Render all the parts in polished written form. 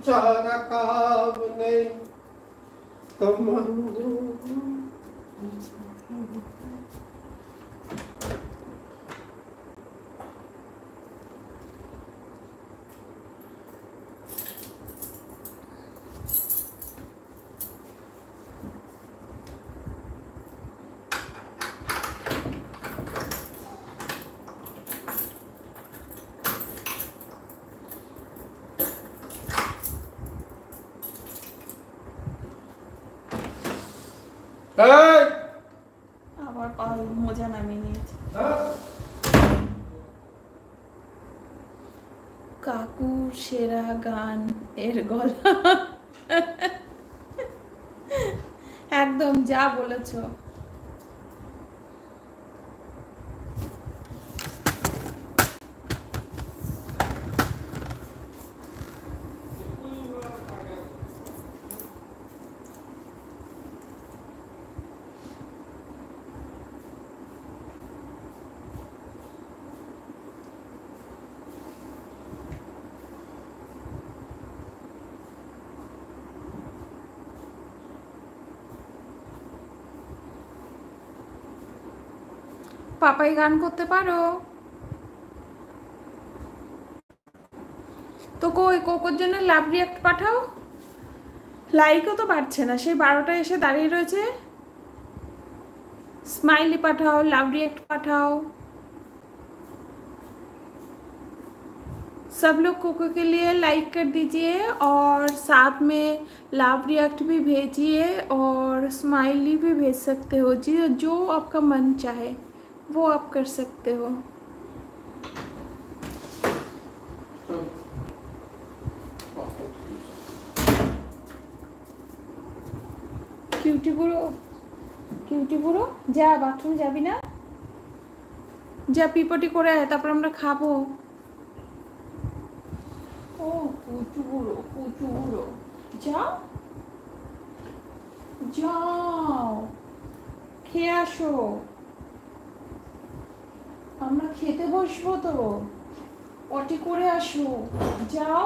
ছাড়া কাম নেই তোমার। আবার মোজা নামিয়ে নিয়েছে। কাকুর সেরা গান এর গলা। একদম যা বলেছো। পাপাই গান করতে পারো তো? কই কোকোর জন্য লাভ রিয়াক্ট পাঠাও। লাইকও তো পাচ্ছে না, সেই 12টায় এসে দাঁড়িয়ে রয়েছে। स्माइली पाठाओ, लव रिएक्ट पाठाओ। सब लोग कोको के लिए लाइक कर दीजिए और साथ में लव रिएक्ट भी भेजिए और स्माइली भी भेज सकते हो जी, जो आपका मन चाहे वो आप कर सकते हो। কিউটি বুড়ো যা বাথরুম যাবি না, যা পিপটি করে আয়, তারপর আমরা খাবো। ও কুচু বুড়ো যাও যাও খেয়ে আসো, আমরা খেতে বসবো তো, পটি করে আসো, যাও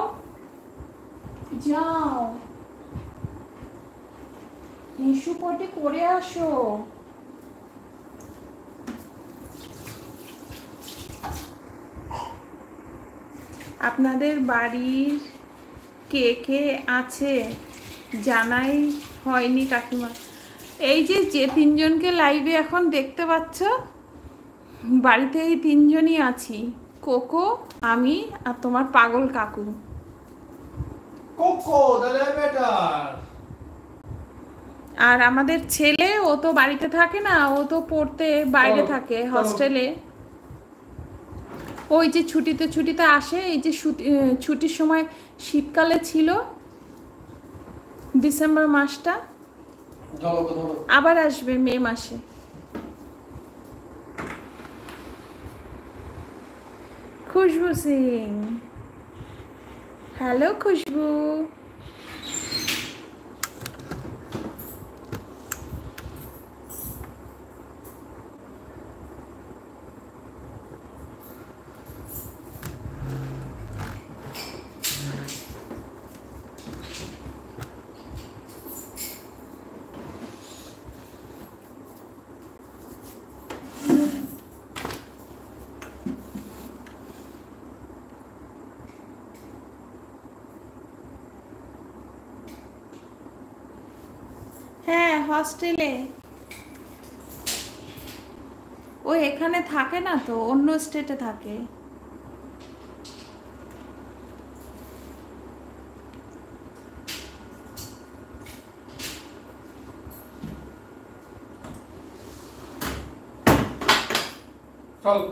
যাও নিশু পটি করে আসো। আপনাদের বাড়ির কে কে আছে জানাই হয়নি কাকিমা। এই যে যে তিনজনকে লাইভে এখন দেখতে পাচ্ছ, বাড়িতে এই তিনজনই আছি, কোকো, আমি আর তোমার পাগল কাকু। কোকো দাদা বেটা। আর আমাদের ছেলে, ও তো বাড়িতে থাকে না, ও তো পড়তে বাইরে থাকে হস্টেলে। ওই যে ছুটিতে আসে, এই যে ছুটির সময় শীতকালে ছিল ডিসেম্বর মাসটা, আবার আসবে মে মাসে। খুশবু সিং, হ্যালো খুশবু। হ্যাঁ হস্টেলে, ও এখানে থাকে না তো, অন্য স্টেটে থাকে। চল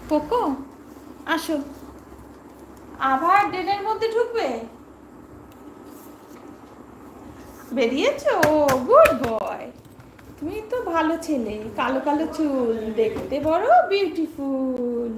কোকো আসো, আবার ডেনের মধ্যে ঢুকবে। বেরিয়েছো, গুড বয়, তুমি তো ভালো ছেলে, কালো কালো চুল, দেখতে বড় বিউটিফুল।